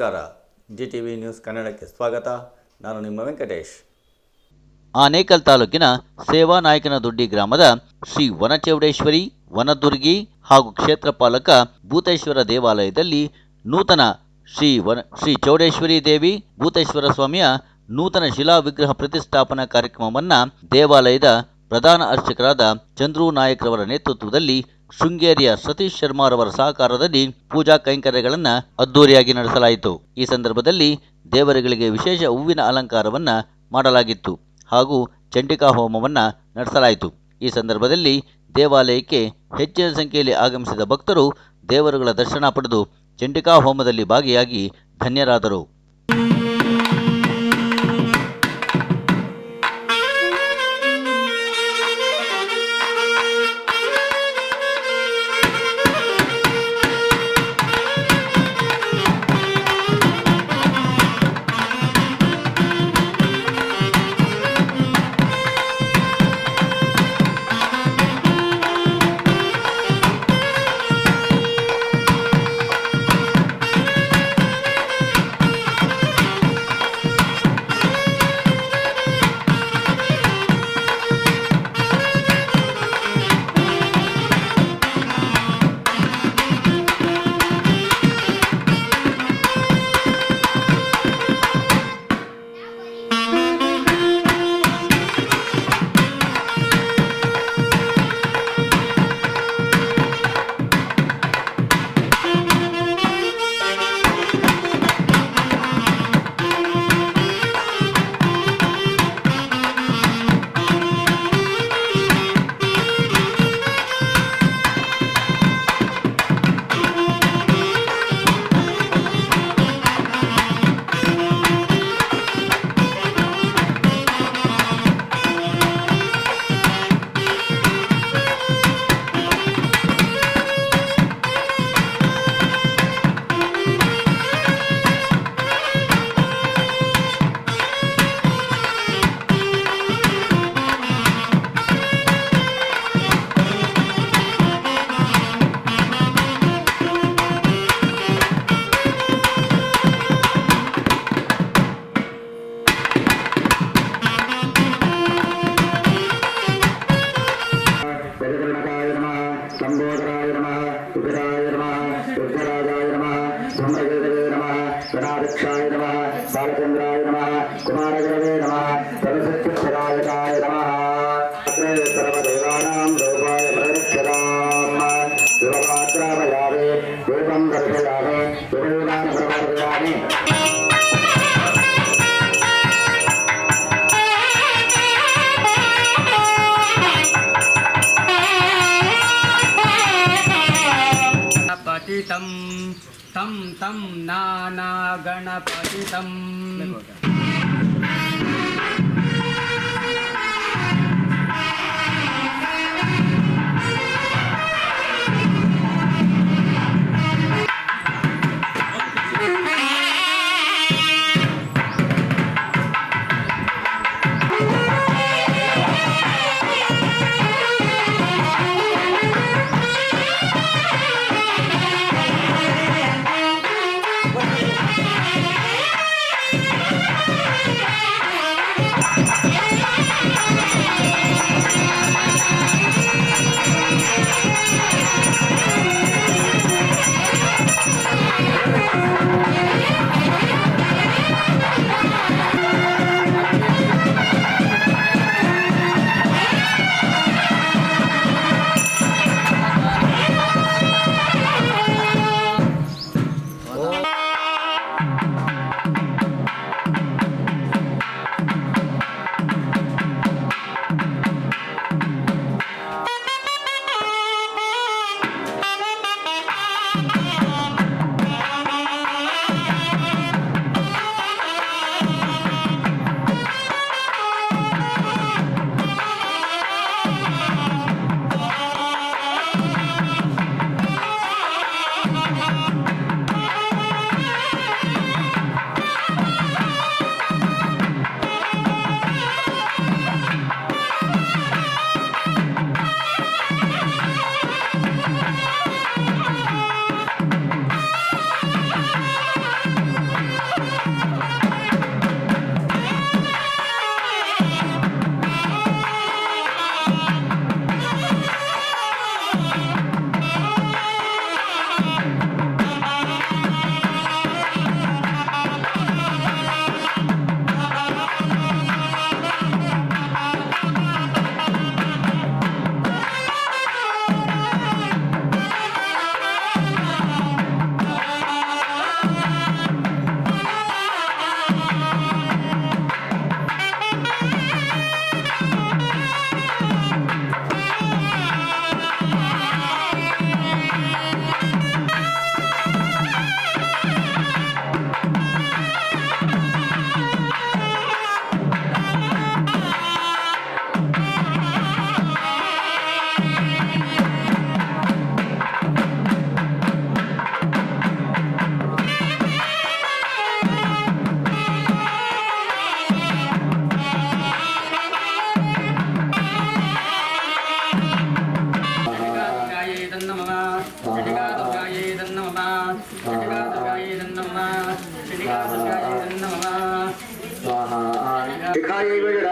ನಮಸ್ಕಾರ. GTV news ಕನ್ನಡಕ್ಕೆ ಸ್ವಾಗತ. ನಾನು ನಿಮ್ಮ ವೆಂಕಟೇಶ್. ಆನೇಕಲ್ ತಾಲೂಕಿನ ಸೇವಾನಾಯಕನದೊಡ್ಡಿ ಗ್ರಾಮದ ಶ್ರೀ ವನಚೌಡೇಶ್ವರಿ, ವನದುರ್ಗಿ ಹಾಗೂ ಕ್ಷೇತ್ರಪಾಲಕ ಭೂತೇಶ್ವರ ದೇವಾಲಯದಲ್ಲಿ ನೂತನ ಶ್ರೀ ಚೌಡೇಶ್ವರಿ ದೇವಿ ಭೂತೇಶ್ವರ ಸ್ವಾಮಿಯ ನೂತನ ಶಿಲಾ ವಿಗ್ರಹ ಪ್ರತಿಷ್ಠಾಪನಾ ಕಾರ್ಯಕ್ರಮವನ್ನು ದೇವಾಲಯದ ಪ್ರಧಾನ ಅರ್ಚಕರಾದ ಚಂದ್ರು ನಾಯಕ್ರವರ ನೇತೃತ್ವದಲ್ಲಿ ಶೃಂಗೇರಿಯ ಸತೀಶ್ ಶರ್ಮಾರವರ ಸಹಕಾರದಲ್ಲಿ ಪೂಜಾ ಕೈಂಕರ್ಯಗಳನ್ನು ಅದ್ದೂರಿಯಾಗಿ ನಡೆಸಲಾಯಿತು. ಈ ಸಂದರ್ಭದಲ್ಲಿ ದೇವರುಗಳಿಗೆ ವಿಶೇಷ ಹೂವಿನ ಅಲಂಕಾರವನ್ನು ಮಾಡಲಾಗಿತ್ತು ಹಾಗೂ ಚಂಡಿಕಾ ಹೋಮವನ್ನು ನಡೆಸಲಾಯಿತು. ಈ ಸಂದರ್ಭದಲ್ಲಿ ದೇವಾಲಯಕ್ಕೆ ಹೆಚ್ಚಿನ ಸಂಖ್ಯೆಯಲ್ಲಿ ಆಗಮಿಸಿದ ಭಕ್ತರು ದೇವರುಗಳ ದರ್ಶನ ಪಡೆದು ಚಂಡಿಕಾ ಹೋಮದಲ್ಲಿ ಭಾಗಿಯಾಗಿ ಧನ್ಯರಾದರು. ಗಣಾಧ್ಯಕ್ಷಾಯ ನಮಃ, ಬಾಲಚಂದ್ರಾಯ ನಮಃ, ಕುಮಾರಗುರವೇ ನಮಃ, ಸರ್ವಸತ್ಯಕ್ಷರಾಯಕಾಯ ನಮಃ. ಸರ್ವದೇವಾನಾಂ ರೂಪಾಯ ಪ್ರದಕ್ಷಿಣಾಂ ಶಿವಪಾತ್ರಾಮಯಾಮಿ, ದೀಪಂ ದರ್ಶಯಾಮಿ, ಶಿವಯೋಗಾನ ಪ್ರವರ್ಧಯಾಮಿ. गणपतितं तं तं नाना गणपतितं शिखायै विजय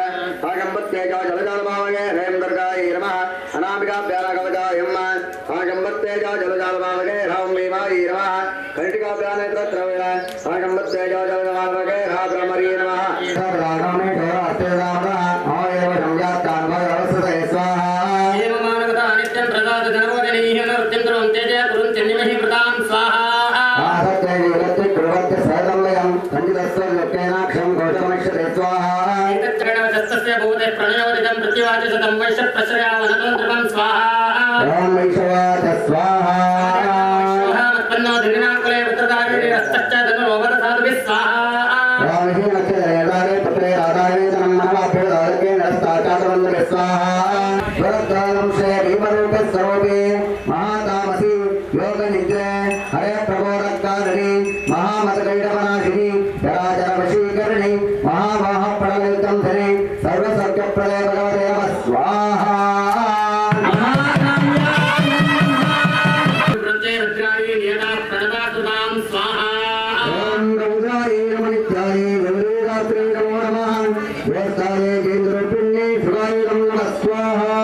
आगम्बत्तेज जलजालभावगे रेम दुर्गायै नमः अनामिकाभ्यानागमजायम् आगम्बत्तेज जलजालभावगे राम भीमायै नमः कटिकाभ्यानेत्रत्रवय आगम्बत्तेज जलजालभावगे रा ब्रह्मर्यै नमः रामे राते राम आयव संज्ञातान्वय अवसते स्वाहा एवमानवता नित्यं प्रसाद धर्मोदनीः नृत्यं तेज कुरुं चन्निमहि प्रदां स्वाहा आसत्ते विरत्ति कुर्वत्ति सहदम्बयं सञ्जितस्य लक्ष्येनाक्षं घोषमक्षते स्वाहा एतच्चरणवचस्तस्य भूते प्रणयोदितं प्रतिवाचशतं वैश्य प्रश्रयावनतं ध्रुवं स्वाहा ओम वैश्वाच स्वाहा मत्पन्नो धिनाकुले पुत्रदारिणिरस्तच्च धनुरोवत साधुभिः स्वाहा रामहि नक्षत्रेदारे पुत्रे राधारे तनं मनवाभ्युदारके नरस्ताचातवन्दे स्वाहा स्वरद्वारं से भीमरूपे स्वरूपे महातामसि योगनिद्रे हरे प्रबोधकारिणि महामतकैटमनाशिनि जराजरवशीकरिणि महामोहप्रललितं धनि सर्वसर्गप्रलय भगवते नमः स्वाहा ओम रघुराय नमनित्याय गौरीदात्रे नमो नमः व्यस्ताय केन्द्रपिण्ये सुराय नमः स्वाहा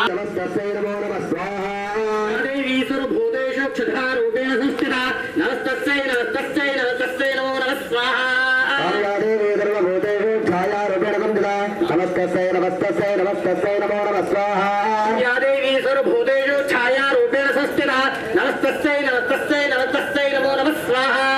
नमस्तस्यै नमो नमः स्वाहा आर्यादेवी सर्वभूतेषु छायारूपेण वन्दिता नमस्तस्यै नमस्तस्यै नमस्तस्यै नमो नमः स्वाहा सर्वभूतेषु छायारूपेण संस्थिता नमस्तस्यै नमस्तस्यै नमस्तस्यै नमो नमः स्वाहा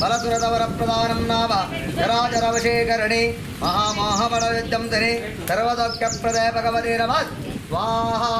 बलसुरतवरप्रदानं नाम जराजरवशीकरणि महामोहबलयुद्धं धनि सर्वसौख्यप्रदे भगवते नमः स्वाहा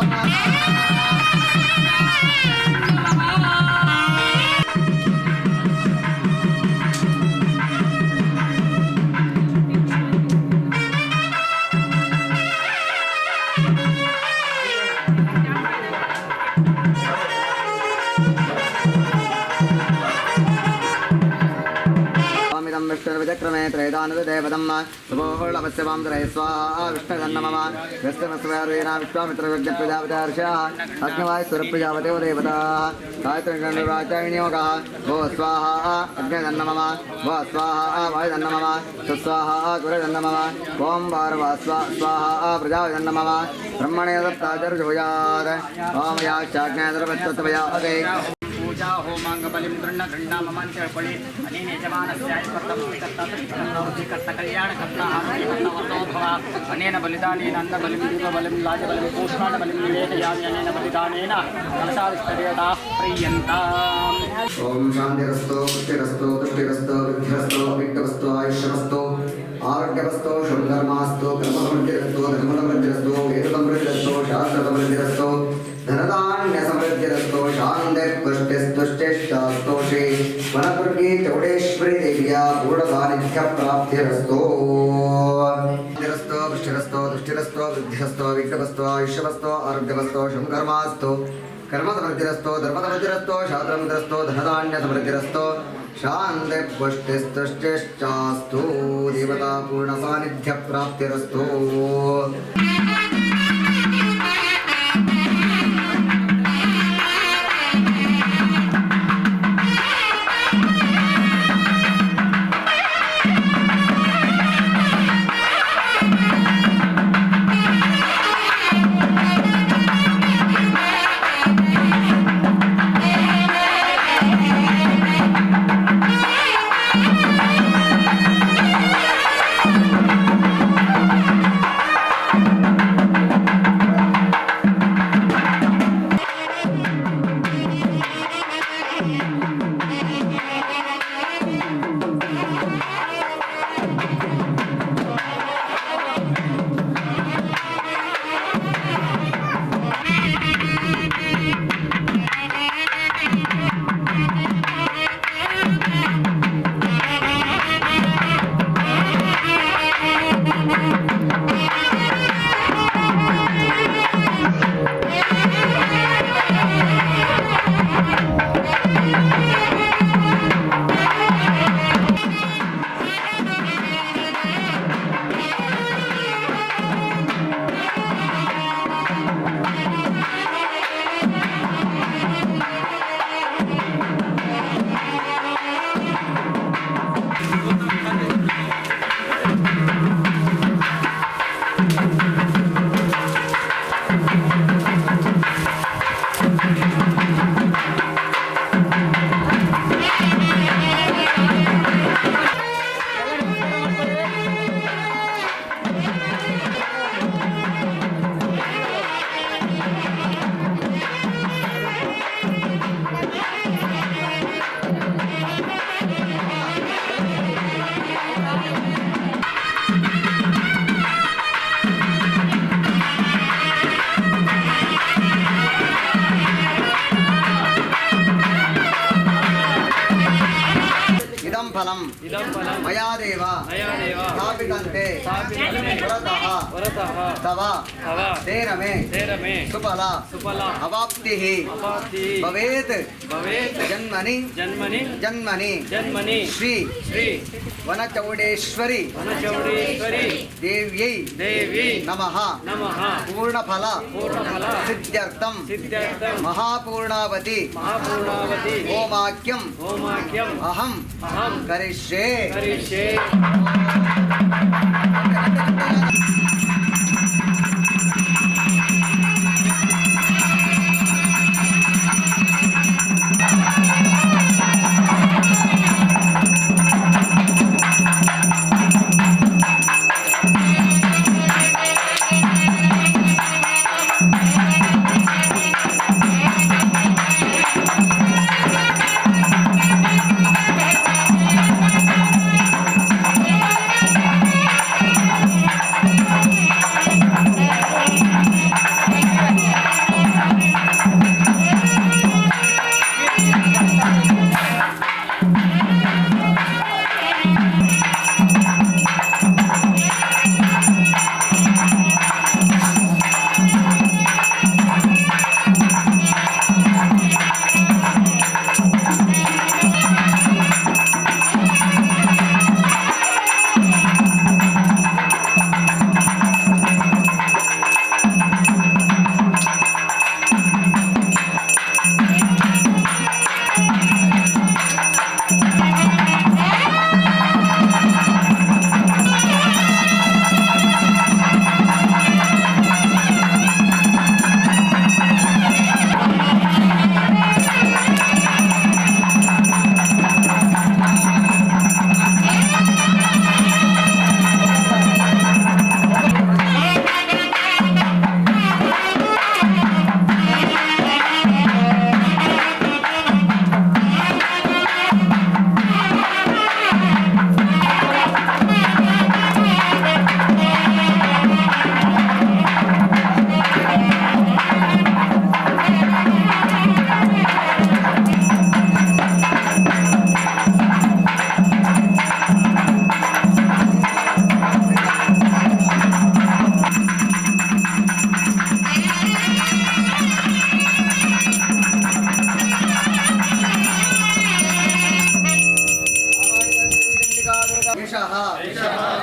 विष्णुर्विचक्रमे त्रैदानुदेवदम् शुभोर्लभस्य वां त्रय स्वाहा विष्णुगन्नमम व्यस्तमस्वैर्वीणा विश्वामित्रविज्ञप्रजापतिहर्षः अग्निवाय सुरप्रजापते देवताः गायत्रीगणराचायिणयोगः भो स्वाहा अग्निगन्नमम भो स्वाहा वायुगन्नमम सुस्वाहा गुरुगन्नमम ओं वारवा स्वाहा प्रजागन्नमम ब्रह्मणे दत्ताचर्जुयात् ओं याक्षाग्नेदर्वत्तत्वयादे पूजा होमांग बलिं गृह्ण गृह्णा ममांचर्पणे अनेन यजमानस्याय कर्तव्यं कर्ता कल्याणकर्ता हरिकर्ता भव अनेन बलिदानेन अन्नबलिं दीपबलिं लाजबलिं पूष्णाबलिं निवेदयामि अनेन बलिदानेन कलशाविष्टदेवताः प्रीयन्ताम् ओम शांतिरस्तो पुष्टिरस्तो तुष्टिरस्तो विद्धिरस्तो विघ्नवस्तो आयुष्यवस्तो आरोग्यवस्तो शुभधर्मास्तो कर्मसमृद्धिरस्तो धर्मसमृद्धिरस्तो वेदसमृद्धिरस्तो शास्त्रसमृद्धिरस्तो धनधान्यसमृद्धिरस्तो शान्तिर्पुष्टिस्तुष्टिश्चास्तोषे वनदुर्गे चौडेश्वरी देव्या पूर्णसान्निध्यप्राप्तिरस्तो पुष्टिरस्तो तुष्टिरस्तो विद्धिरस्तो विघ्नवस्तो आयुष्यवस्तो आरोग्यवस्तो शुभकर्मास्तो कर्मसमृद्धिरस्तो धर्मसमृद्धिरस्तो शास्त्रसमृद्धिरस्तो धनधान्यसमृद्धिरस्तो शान्तिर्पुष्टिस्तुष्टिश्चास्तु देवता पूर्णसान्निध्यप्राप्तिरस्तो इदं फलं मया देव स्थापितन्ते वरतः तव तेन मे सुफला अवाप्तिः भवेत् जन्मनि श्री वनचौडेश्वरी देव्यै नमः पूर्णफल सिद्ध्यर्थं महापूर्णावती होमाख्यं अहं करिष्ये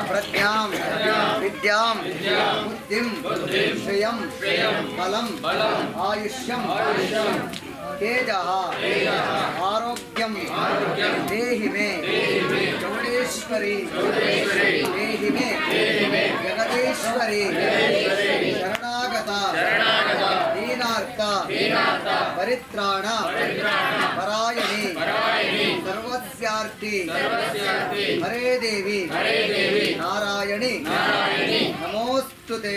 प्रज्ञां विद्यां बुद्धिं श्रियं बलं आयुष्यं तेजः आरोग्यं देहि मे चौडेश्वरी देहि मे जगदीश्वरी शरणागता दीनार्थ परित्राण परायणी सर्वस्यार्थी हरे देवी नारायणी नमोस्तुते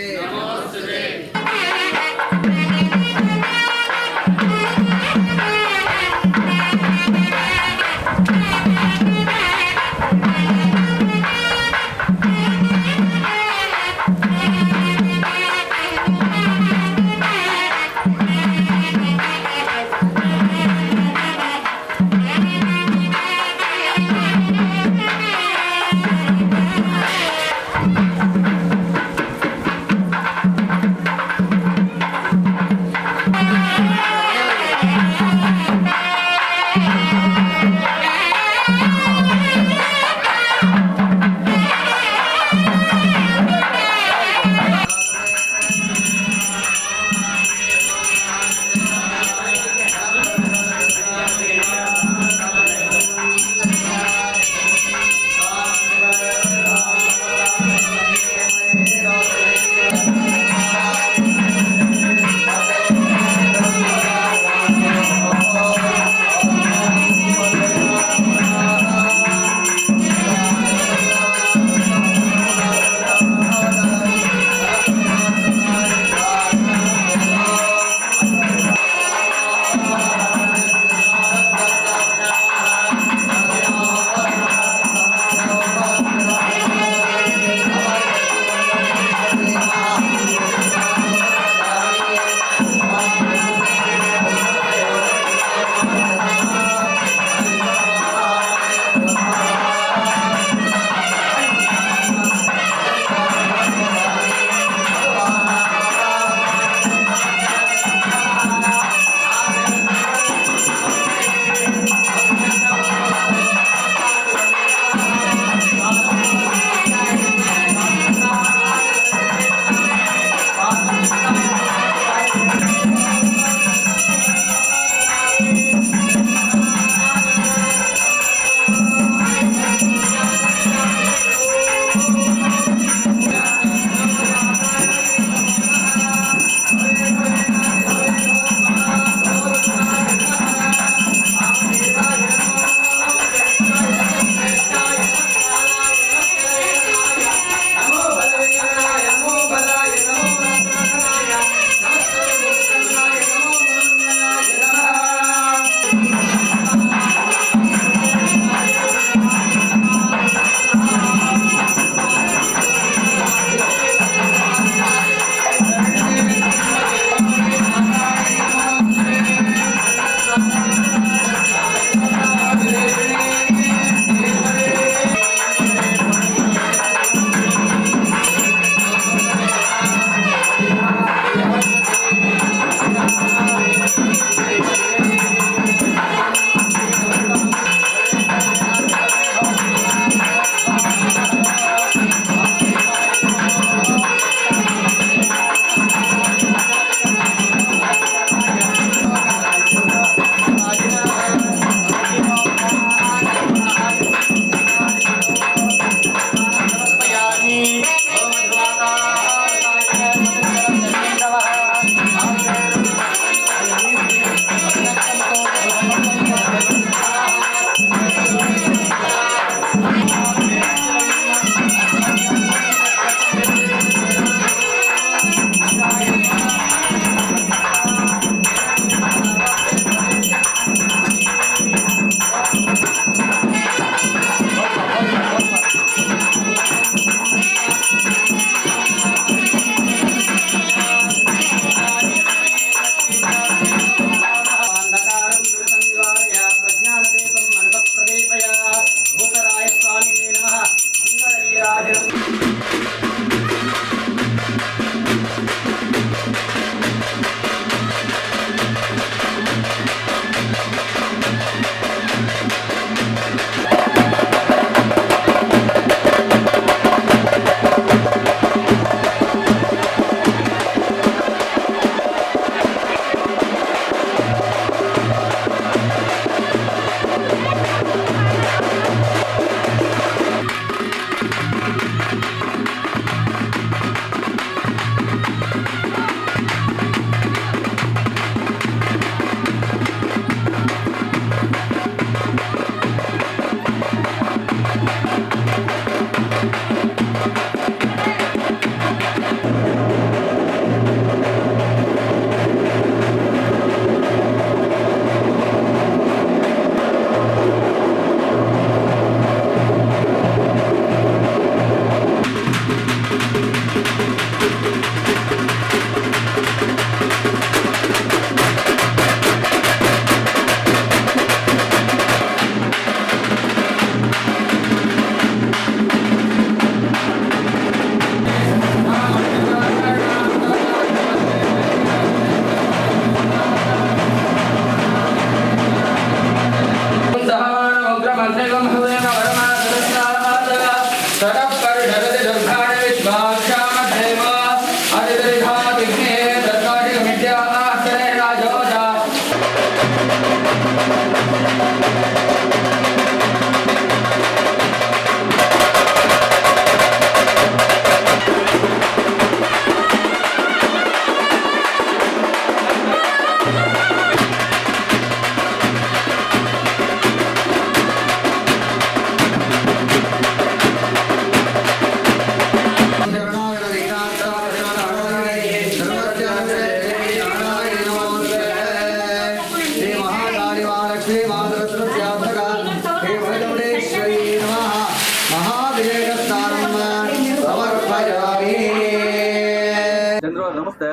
ಚಂದ್ರು ಅವ್ರೆ, ನಮಸ್ತೆ.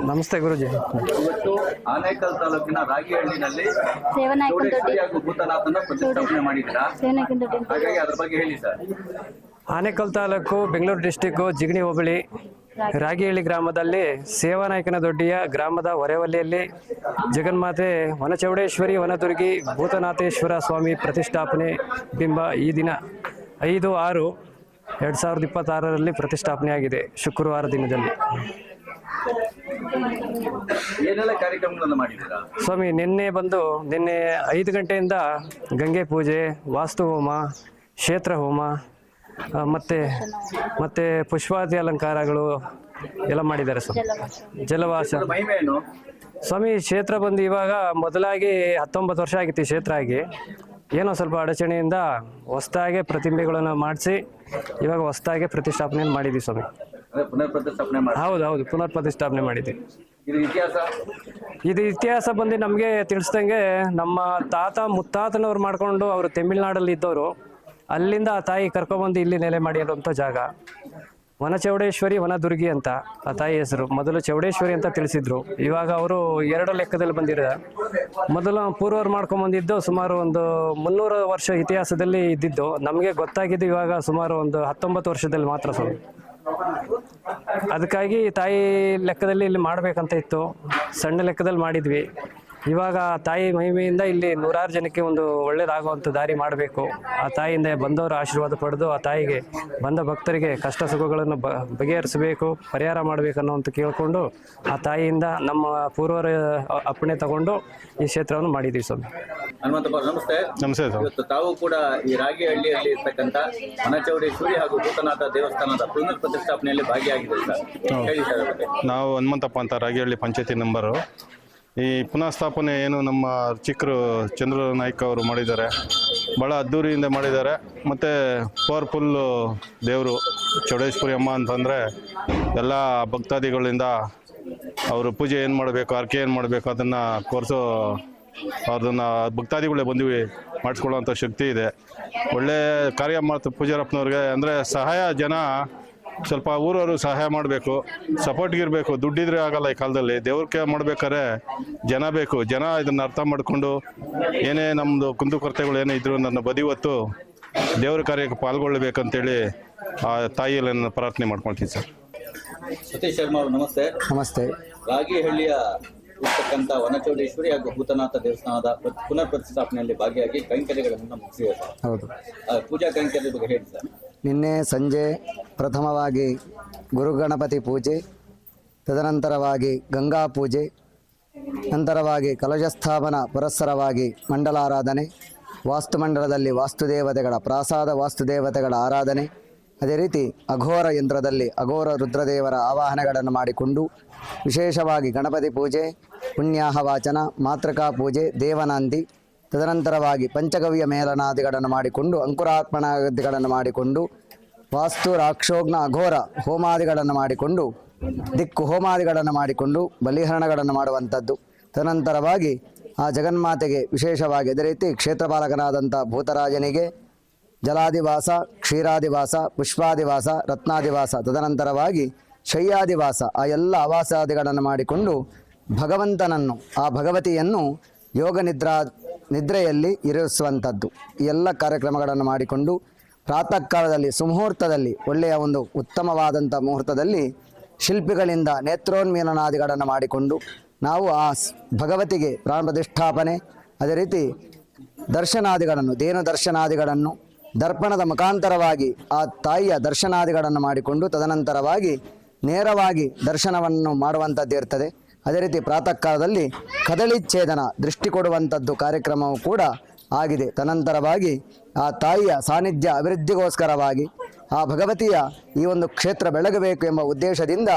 ನಮಸ್ತೆ ಗುರುಜಿ. ಇವತ್ತು ಆನೇಕಲ್ ತಾಲೂಕಿನ ರಾಗಿಹಳ್ಳಿನಲ್ಲಿ ಸೇವನಾಯಕನ ದೊಡ್ಡಿ ಚೌಡೇಶ್ವರಿ ಹಾಗೂ ಭೂತನಾಥನ ಪ್ರತಿಷ್ಠಾಪನೆ ಮಾಡಿದ್ದೀರಾ, ಸೇವನಾಯಕನ ದೊಡ್ಡಿ ಹಾಗಾಗಿ ಅದ್ರ ಬಗ್ಗೆ ಹೇಳಿ ಸರ್. ಆನೇಕಲ್ ತಾಲೂಕು, ಬೆಂಗಳೂರು ಡಿಸ್ಟಿಕ್ಕು, ಜಿಗಣಿ ಹೋಬಳಿ, ರಾಗಿಹಳ್ಳಿ ಗ್ರಾಮದಲ್ಲಿ ಸೇವಾನಾಯಕನ ದೊಡ್ಡಿಯ ಗ್ರಾಮದ ಹೊರೆವಲ್ಲಿಯಲ್ಲಿ ಜಗನ್ಮಾತೆ ವನಚೌಡೇಶ್ವರಿ, ವನದುರ್ಗಿ, ಭೂತನಾಥೇಶ್ವರ ಸ್ವಾಮಿ ಪ್ರತಿಷ್ಠಾಪನೆ ಬಿಂಬ ಈ ದಿನ 5/6/2026 ಪ್ರತಿಷ್ಠಾಪನೆಯಾಗಿದೆ, ಶುಕ್ರವಾರ ದಿನದಲ್ಲಿ. ಏನೆಲ್ಲ ಕಾರ್ಯಕ್ರಮಗಳನ್ನು ಮಾಡಿದ್ದೀರಾ ಸ್ವಾಮಿ, ನಿನ್ನೆ 5 ಗಂಟೆಯಿಂದ ಗಂಗೆ ಪೂಜೆ, ವಾಸ್ತು ಹೋಮ, ಕ್ಷೇತ್ರ ಹೋಮ, ಮತ್ತೆ ಪುಷ್ಪಾದಿ ಅಲಂಕಾರಗಳು ಎಲ್ಲ ಮಾಡಿದ್ದಾರೆ ಸ್ವಾಮಿ. ಜಲವಾಸ ಮಹಿಮೆ ಏನು? ಸ್ವಾಮಿ, ಕ್ಷೇತ್ರ ಬಂದು ಇವಾಗ ಮೊದಲಾಗಿ 19 ವರ್ಷ ಆಗಿತ್ತು ಈ ಕ್ಷೇತ್ರ ಆಗಿ. ಏನೋ ಸ್ವಲ್ಪ ಅಡಚಣೆಯಿಂದ ಹೊಸದಾಗೆ ಪ್ರತಿಮೆಗಳನ್ನು ಮಾಡಿಸಿ ಇವಾಗ ಹೊಸದಾಗೆ ಪ್ರತಿಷ್ಠಾಪನೆ ಮಾಡಿದ್ವಿ ಸ್ವಾಮಿ. ಪುನರ್ ಪ್ರತಿಷ್ಠಾಪನೆ ಮಾಡಿ. ಹೌದು, ಪುನರ್ ಪ್ರತಿಷ್ಠಾಪನೆ ಮಾಡಿದ್ವಿ. ಇದು ಇತಿಹಾಸ ಬಂದು ನಮಗೆ ತಿಳಿಸ್ದಂಗೆ ನಮ್ಮ ತಾತ ಮುತ್ತಾತನವ್ರು ಮಾಡ್ಕೊಂಡು ಅವರು ತಮಿಳ್ನಾಡಲ್ಲಿ ಇದ್ದವರು, ಅಲ್ಲಿಂದ ಆ ತಾಯಿ ಕರ್ಕೊಬಂದು ಇಲ್ಲಿ ನೆಲೆ ಮಾಡಿರುವಂಥ ಜಾಗ. ವನಚೌಡೇಶ್ವರಿ, ವನದುರ್ಗಿ ಅಂತ ಆ ತಾಯಿ ಹೆಸರು. ಮೊದಲು ಚೌಡೇಶ್ವರಿ ಅಂತ ತಿಳಿಸಿದ್ರು, ಇವಾಗ ಅವರು 2 ಲೆಕ್ಕದಲ್ಲಿ ಬಂದಿರೋ. ಮೊದಲು ಪೂರ್ವರು ಮಾಡ್ಕೊಂಬಂದಿದ್ದು ಸುಮಾರು ಒಂದು 300 ವರ್ಷ ಇತಿಹಾಸದಲ್ಲಿ ಇದ್ದಿದ್ದು, ನಮಗೆ ಗೊತ್ತಾಗಿದ್ದು ಇವಾಗ ಸುಮಾರು ಒಂದು 19 ವರ್ಷದಲ್ಲಿ ಮಾತ್ರ ಸ್ವಾಮಿ. ಅದಕ್ಕಾಗಿ ತಾಯಿ ಲೆಕ್ಕದಲ್ಲಿ ಇಲ್ಲಿ ಮಾಡ್ಬೇಕಂತ ಇತ್ತು, ಸಣ್ಣ ಲೆಕ್ಕದಲ್ಲಿ ಮಾಡಿದ್ವಿ. ಇವಾಗ ತಾಯಿ ಮಹಿಮೆಯಿಂದ ಇಲ್ಲಿ 100 ಜನಕ್ಕೆ ಒಂದು ಒಳ್ಳೇದಾಗುವಂಥ ದಾರಿ ಮಾಡಬೇಕು. ಆ ತಾಯಿಯಿಂದ ಬಂದವರ ಆಶೀರ್ವಾದ ಪಡೆದು ಆ ತಾಯಿಗೆ ಬಂದ ಭಕ್ತರಿಗೆ ಕಷ್ಟ ಸುಖಗಳನ್ನು ಬಗೆಹರಿಸಬೇಕು, ಪರಿಹಾರ ಮಾಡಬೇಕನ್ನೋಂತ ಕೇಳಿಕೊಂಡು ಆ ತಾಯಿಯಿಂದ ನಮ್ಮ ಪೂರ್ವರ ಅಪ್ಪಣೆ ತಗೊಂಡು ಈ ಕ್ಷೇತ್ರವನ್ನು ಮಾಡಿದ್ದೀವಿ ಸ್ವಾಮಿ. ಹನುಮಂತಪ್ಪ, ನಮಸ್ತೆ. ನಮಸ್ತೆ. ಇವತ್ತು ತಾವು ಕೂಡ ಈ ರಾಗಿಹಳ್ಳಿಯಲ್ಲಿ ಇರ್ತಕ್ಕಂಥ ವನಚೌಡೇಶ್ವರಿ ಹಾಗೂ ಭೂತನಾಥ ದೇವಸ್ಥಾನದ ಪುನರ್ ಪ್ರತಿಷ್ಠಾಪನೆಯಲ್ಲಿ ಭಾಗಿಯಾಗಿದೆ ಸರ್. ಹೇಳಿ ಸರ್ ಅದರ ಬಗ್ಗೆ. ನಾವು ಹನುಮಂತಪ್ಪ ಅಂತ, ರಾಗಿಹಳ್ಳಿ ಪಂಚಾಯತಿ ನಂಬರು. ಈ ಪುನಃ ಸ್ಥಾಪನೆ ಏನು ನಮ್ಮ ಚಿಕ್ಕರು ಚಂದ್ರ ನಾಯ್ಕ ಅವರು ಮಾಡಿದ್ದಾರೆ, ಭಾಳ ಅದ್ದೂರಿಯಿಂದ ಮಾಡಿದ್ದಾರೆ. ಮತ್ತು ಪವರ್ಫುಲ್ಲು ದೇವರು ಚೌಡೇಶ್ವರಿ ಅಮ್ಮ ಅಂತಂದರೆ ಎಲ್ಲ ಭಕ್ತಾದಿಗಳಿಂದ ಅವರು ಪೂಜೆ ಏನು ಮಾಡಬೇಕು, ಅರ್ಕೆ ಏನು ಮಾಡಬೇಕು ಅದನ್ನು ಕೋರಿಸೋ ಅವ್ರನ್ನ ಭಕ್ತಾದಿಗಳೇ ಬಂದು ಮಾಡಿಸ್ಕೊಳ್ಳೋವಂಥ ಶಕ್ತಿ ಇದೆ. ಒಳ್ಳೆ ಕಾರ್ಯ ಮಾಡ್ತಾರೆ ಪೂಜಾರಪ್ಪನವ್ರಿಗೆ. ಅಂದರೆ ಸಹಾಯ ಜನ ಸ್ವಲ್ಪ ಊರವರು ಸಹಾಯ ಮಾಡಬೇಕು, ಸಪೋರ್ಟ್ಗಿರಬೇಕು. ದುಡ್ಡಿದ್ರೆ ಆಗಲ್ಲ ಈ ಕಾಲದಲ್ಲಿ. ದೇವ್ರಿಗೆ ಮಾಡ್ಬೇಕಾದ್ರೆ ಜನ ಬೇಕು. ಜನ ಇದನ್ನು ಅರ್ಥ ಮಾಡಿಕೊಂಡು ಏನೇ ನಮ್ಮದು ಕುಂದುಕೊರತೆಗಳು ಏನೇ ಇದ್ರು ನನ್ನ ಬದಿವತ್ತು ದೇವ್ರ ಕಾರ್ಯಕ್ಕೆ ಪಾಲ್ಗೊಳ್ಳಬೇಕಂತೇಳಿ ಆ ತಾಯಿಯಲ್ಲಿ ನಾನು ಪ್ರಾರ್ಥನೆ ಮಾಡ್ಕೊಳ್ತೀನಿ ಸರ್. ಸತೀಶ್ ಶರ್ಮಾ ಅವರು, ನಮಸ್ತೆ. ನಮಸ್ತೆ. ರಾಗಿಹಳ್ಳಿಯ ಇರ್ತಕ್ಕಂಥ ವನಚೌಡೇಶ್ವರಿ ಹಾಗೂ ಭೂತನಾಥ ದೇವಸ್ಥಾನದ ಪುನರ್ ಪ್ರತಿಷ್ಠಾಪನೆಯಲ್ಲಿ ಭಾಗಿಯಾಗಿ ಕೈಂಕರ್ಯಗಳನ್ನು ಮುಗಿಸಿವೆ ಸರ್. ಹೌದು. ಪೂಜಾ ಕೈಂಕರ್ಯದ ಬಗ್ಗೆ ಹೇಳಿ ಸರ್. ನಿನ್ನೆ ಸಂಜೆ ಪ್ರಥಮವಾಗಿ ಗುರುಗಣಪತಿ ಪೂಜೆ, ತದನಂತರವಾಗಿ ಗಂಗಾ ಪೂಜೆ, ನಂತರವಾಗಿ ಕಲಶಸ್ಥಾಪನ ಪುರಸ್ಸರವಾಗಿ ಮಂಡಲಾರಾಧನೆ, ವಾಸ್ತುಮಂಡಲದಲ್ಲಿ ವಾಸ್ತುದೇವತೆಗಳ ಪ್ರಾಸಾದ ವಾಸ್ತುದೇವತೆಗಳ ಆರಾಧನೆ, ಅದೇ ರೀತಿ ಅಘೋರ ಯಂತ್ರದಲ್ಲಿ ಅಘೋರ ರುದ್ರದೇವರ ಆವಾಹನೆಗಳನ್ನು ಮಾಡಿಕೊಂಡು ವಿಶೇಷವಾಗಿ ಗಣಪತಿ ಪೂಜೆ, ಪುಣ್ಯಾಹ ವಾಚನ, ಮಾತೃಕಾ ಪೂಜೆ, ದೇವನಾಂದಿ, ತದನಂತರವಾಗಿ ಪಂಚಗವ್ಯ ಮೇಲನಾದಿಗಳನ್ನು ಮಾಡಿಕೊಂಡು ಅಂಕುರಾರ್ಪಣಾದಿಗಳನ್ನು ಮಾಡಿಕೊಂಡು ವಾಸ್ತು ರಾಕ್ಷೋಗ್ನ ಅಘೋರ ಹೋಮಾದಿಗಳನ್ನು ಮಾಡಿಕೊಂಡು ದಿಕ್ಕು ಹೋಮಾದಿಗಳನ್ನು ಮಾಡಿಕೊಂಡು ಬಲಿಹರಣಗಳನ್ನು ಮಾಡುವಂಥದ್ದು. ತದನಂತರವಾಗಿ ಆ ಜಗನ್ಮಾತೆಗೆ ವಿಶೇಷವಾಗಿ ಅದೇ ರೀತಿ ಕ್ಷೇತ್ರಪಾಲಕನಾದಂಥ ಭೂತರಾಜನಿಗೆ ಜಲಾದಿವಾಸ, ಕ್ಷೀರಾದಿವಾಸ, ಪುಷ್ಪಾದಿವಾಸ, ರತ್ನಾದಿವಾಸ, ತದನಂತರವಾಗಿ ಶಯ್ಯಾದಿವಾಸ, ಆ ಎಲ್ಲ ಆವಾಸಾದಿಗಳನ್ನು ಮಾಡಿಕೊಂಡು ಭಗವಂತನನ್ನು, ಆ ಭಗವತಿಯನ್ನು ಯೋಗ ನಿದ್ರೆಯಲ್ಲಿ ಇರಿಸುವಂಥದ್ದು. ಈ ಎಲ್ಲ ಕಾರ್ಯಕ್ರಮಗಳನ್ನು ಮಾಡಿಕೊಂಡು ಪ್ರಾತಃ ಕಾಲದಲ್ಲಿ ಸುಮುಹೂರ್ತದಲ್ಲಿ, ಒಳ್ಳೆಯ ಒಂದು ಉತ್ತಮವಾದಂಥ ಮುಹೂರ್ತದಲ್ಲಿ ಶಿಲ್ಪಿಗಳಿಂದ ನೇತ್ರೋನ್ಮೀಲನಾದಿಗಳನ್ನು ಮಾಡಿಕೊಂಡು ನಾವು ಆ ಭಗವತಿಗೆ ಪ್ರಾಣ ಪ್ರತಿಷ್ಠಾಪನೆ, ಅದೇ ರೀತಿ ದರ್ಶನಾದಿಗಳನ್ನು, ದೇನು ದರ್ಶನಾದಿಗಳನ್ನು ದರ್ಪಣದ ಮುಖಾಂತರವಾಗಿ ಆ ತಾಯಿಯ ದರ್ಶನಾದಿಗಳನ್ನು ಮಾಡಿಕೊಂಡು ತದನಂತರವಾಗಿ ನೇರವಾಗಿ ದರ್ಶನವನ್ನು ಮಾಡುವಂಥದ್ದು ಇರ್ತದೆ. ಅದೇ ರೀತಿ ಪ್ರಾತಃ ಕಾಲದಲ್ಲಿ ಕದಳಿ ಛೇದನ ದೃಷ್ಟಿ ಕೊಡುವಂಥದ್ದು ಕಾರ್ಯಕ್ರಮವೂ ಕೂಡ ಆಗಿದೆ. ತದನಂತರವಾಗಿ ಆ ತಾಯಿಯ ಸಾನ್ನಿಧ್ಯ ಅಭಿವೃದ್ಧಿಗೋಸ್ಕರವಾಗಿ ಆ ಭಗವತಿಯ ಈ ಒಂದು ಕ್ಷೇತ್ರ ಬೆಳಗಬೇಕು ಎಂಬ ಉದ್ದೇಶದಿಂದ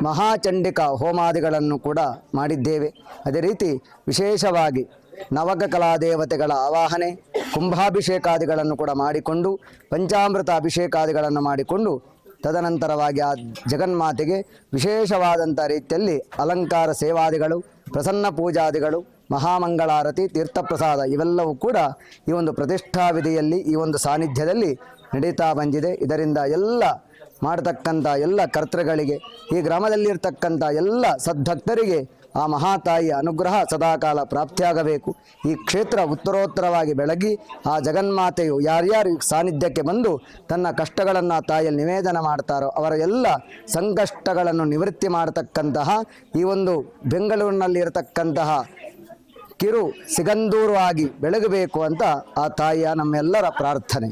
ಮಹಾಚಂಡಿಕಾ ಹೋಮಾದಿಗಳನ್ನು ಕೂಡ ಮಾಡಿದ್ದೇವೆ. ಅದೇ ರೀತಿ ವಿಶೇಷವಾಗಿ ನವಗ ಕಲಾದೇವತೆಗಳ ಆವಾಹನೆ, ಕುಂಭಾಭಿಷೇಕಾದಿಗಳನ್ನು ಕೂಡ ಮಾಡಿಕೊಂಡು, ಪಂಚಾಮೃತ ಅಭಿಷೇಕಾದಿಗಳನ್ನು ಮಾಡಿಕೊಂಡು, ತದನಂತರವಾಗಿ ಆ ಜಗನ್ಮಾತೆಗೆ ವಿಶೇಷವಾದಂಥ ರೀತಿಯಲ್ಲಿ ಅಲಂಕಾರ ಸೇವಾದಿಗಳು, ಪ್ರಸನ್ನ ಪೂಜಾದಿಗಳು, ಮಹಾಮಂಗಳಾರತಿ, ತೀರ್ಥಪ್ರಸಾದ ಇವೆಲ್ಲವೂ ಕೂಡ ಈ ಒಂದು ಪ್ರತಿಷ್ಠಾ ವಿಧಿಯಲ್ಲಿ ಈ ಒಂದು ಸಾನ್ನಿಧ್ಯದಲ್ಲಿ ನಡೀತಾ ಬಂದಿದೆ. ಇದರಿಂದ ಎಲ್ಲ ಮಾಡತಕ್ಕಂಥ ಎಲ್ಲ ಕರ್ತೃಗಳಿಗೆ, ಈ ಗ್ರಾಮದಲ್ಲಿರ್ತಕ್ಕಂಥ ಎಲ್ಲ ಸದ್ಭಕ್ತರಿಗೆ ಆ ಮಹಾತಾಯಿಯ ಅನುಗ್ರಹ ಸದಾಕಾಲ ಪ್ರಾಪ್ತಿಯಾಗಬೇಕು. ಈ ಕ್ಷೇತ್ರ ಉತ್ತರೋತ್ತರವಾಗಿ ಬೆಳಗಿ ಆ ಜಗನ್ಮಾತೆಯು ಯಾರ್ಯಾರು ಈ ಸಾನ್ನಿಧ್ಯಕ್ಕೆ ಬಂದು ತನ್ನ ಕಷ್ಟಗಳನ್ನು ತಾಯಿಯಲ್ಲಿ ನಿವೇದನ ಮಾಡ್ತಾರೋ ಅವರ ಎಲ್ಲ ಸಂಕಷ್ಟಗಳನ್ನು ನಿವೃತ್ತಿ ಮಾಡತಕ್ಕಂತಹ ಈ ಒಂದು ಬೆಂಗಳೂರಿನಲ್ಲಿ ಇರತಕ್ಕಂತಹ ಕಿರು ಸಿಗಂದೂರು ಆಗಿ ಬೆಳಗಬೇಕು ಅಂತ ಆ ತಾಯಿಯ ನಮ್ಮೆಲ್ಲರ ಪ್ರಾರ್ಥನೆ.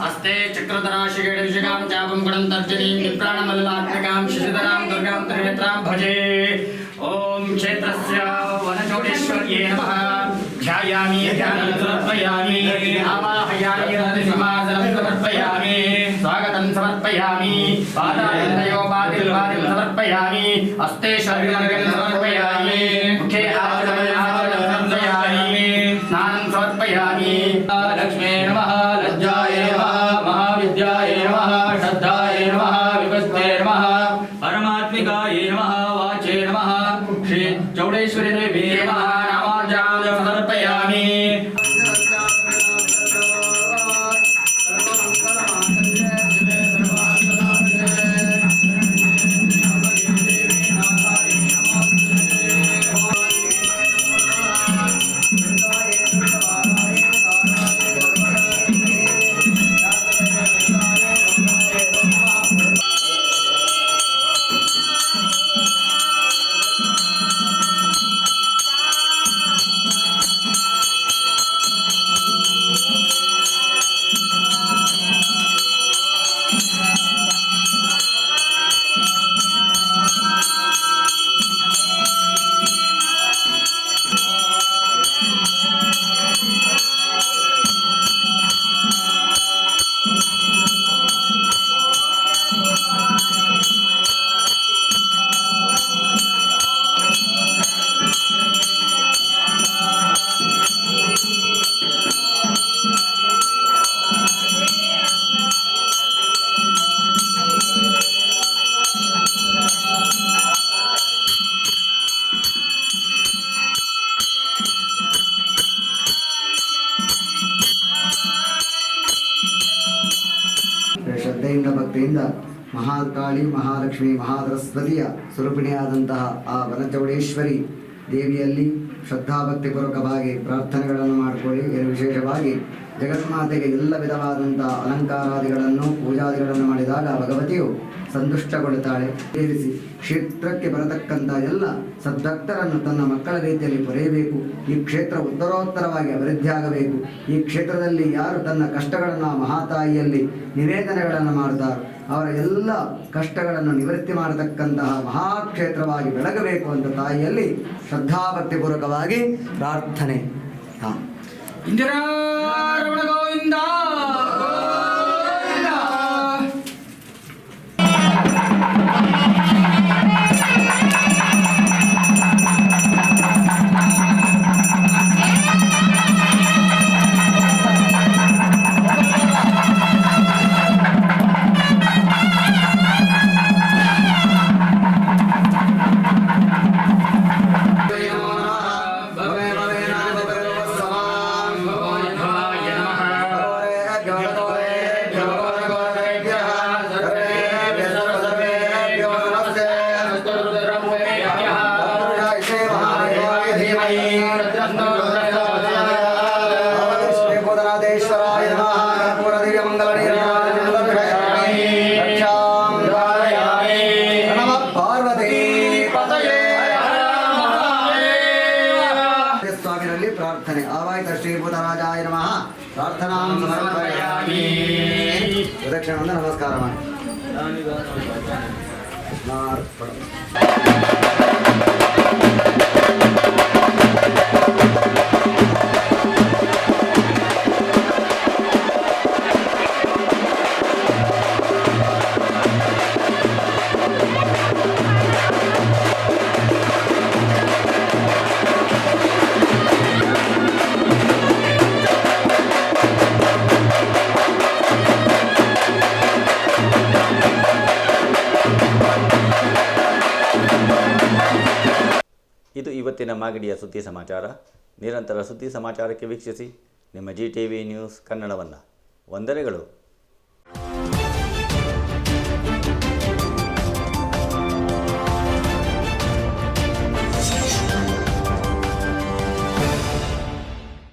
हस्ते चक्रधराशिगेशिकां चापं गुणं तर्जनीं निप्राणमल्लात्मिकां शिशिधरां दुर्गां त्रिनेत्रां भजे। ओम क्षेत्रस्य वनचोडेश्वर्ये नमः। ध्यायामि ध्यानं समर्पयामि, आवाहयामि रतिसमासनं समर्पयामि, स्वागतं समर्पयामि, पादायोपादिर्वादिं समर्पयामि, हस्ते शर्यमर्गं समर्पयामि, मुखे आचमनं समर्पयामि, स्नानं समर्पयामि। लक्ष्मे नमः, लज्जाय नमः, महाविद्याय नमः, श्रद्धाय नमः, विपस्ते नमः, परमात्मिकाय नमः, वाचे नमः, श्री चौडेश्वरी देवी नमः। नामार्जनं समर्पयामि। ಶ್ರದ್ಧೆಯಿಂದ ಭಕ್ತಿಯಿಂದ ಮಹಾಕಾಳಿ ಮಹಾಲಕ್ಷ್ಮಿ ಮಹಾಸರಸ್ವತಿಯ ಸ್ವರೂಪಿಣಿಯಾದಂತಹ ಆ ವನಚೌಡೇಶ್ವರಿ ದೇವಿಯಲ್ಲಿ ಶ್ರದ್ಧಾಭಕ್ತಿಪೂರ್ವಕವಾಗಿ ಪ್ರಾರ್ಥನೆಗಳನ್ನು ಮಾಡಿಕೊಳ್ಳಿ. ವಿಶೇಷವಾಗಿ ಜಗನ್ಮಾತೆಗೆ ಎಲ್ಲ ವಿಧವಾದಂಥ ಅಲಂಕಾರಾದಿಗಳನ್ನು ಪೂಜಾದಿಗಳನ್ನು ಮಾಡಿದಾಗ ಭಗವತಿಯು ಸಂತುಷ್ಟಗೊಳ್ಳುತ್ತಾಳೆ. ಸೇರಿಸಿ ಕ್ಷೇತ್ರಕ್ಕೆ ಬರತಕ್ಕಂಥ ಎಲ್ಲ ಸದ್ಭಕ್ತರನ್ನು ತನ್ನ ಮಕ್ಕಳ ರೀತಿಯಲ್ಲಿ ಪೊರೆಯಬೇಕು. ಈ ಕ್ಷೇತ್ರ ಉತ್ತರೋತ್ತರವಾಗಿ ಅಭಿವೃದ್ಧಿಯಾಗಬೇಕು. ಈ ಕ್ಷೇತ್ರದಲ್ಲಿ ಯಾರು ತನ್ನ ಕಷ್ಟಗಳನ್ನು ಮಹಾತಾಯಿಯಲ್ಲಿ ನಿವೇದನೆಗಳನ್ನು ಮಾಡ್ತಾರೋ ಅವರ ಎಲ್ಲ ಕಷ್ಟಗಳನ್ನು ನಿವೃತ್ತಿ ಮಾಡತಕ್ಕಂತಹ ಮಹಾಕ್ಷೇತ್ರವಾಗಿ ಬೆಳಗಬೇಕು ಅಂತ ತಾಯಿಯಲ್ಲಿ ಶ್ರದ್ಧಾಭಕ್ತಿಪೂರ್ವಕವಾಗಿ ಪ್ರಾರ್ಥನೆ. ಇಂದಿರಾರಮಣ ಗೋವಿಂದ ಶ್ರೀಭೂತನಾಥೇಶ್ವರಾಯ ನಮಃ. ಕರ್ಪೂರ ದಿವ್ಯ ಮಂಗಲ ನಮಃ ಪಾರ್ವತಿ ಸ್ವಾಮಿನಲ್ಲಿ ಪ್ರಾರ್ಥನೆ. ಆವಾಹಿತ ಶ್ರೀಭೂತರಾಜಾಯ ನಮಃ. ಪ್ರಾರ್ಥನಾ ಸಮರ್ಪಯಾಮಿ. ಪ್ರದಕ್ಷಿಣೆಯಿಂದ ನಮಸ್ಕಾರ ಮಾಡಿ. ಇದು ಇವತ್ತಿನ ಮಾಗಡಿಯ ಸುದ್ದಿ ಸಮಾಚಾರ. ನಿರಂತರ ಸುದ್ದಿ ಸಮಾಚಾರಕ್ಕೆ ವೀಕ್ಷಿಸಿ ನಿಮ್ಮ GTV ನ್ಯೂಸ್ ಕನ್ನಡವನ್ನು. ವಂದನೆಗಳು.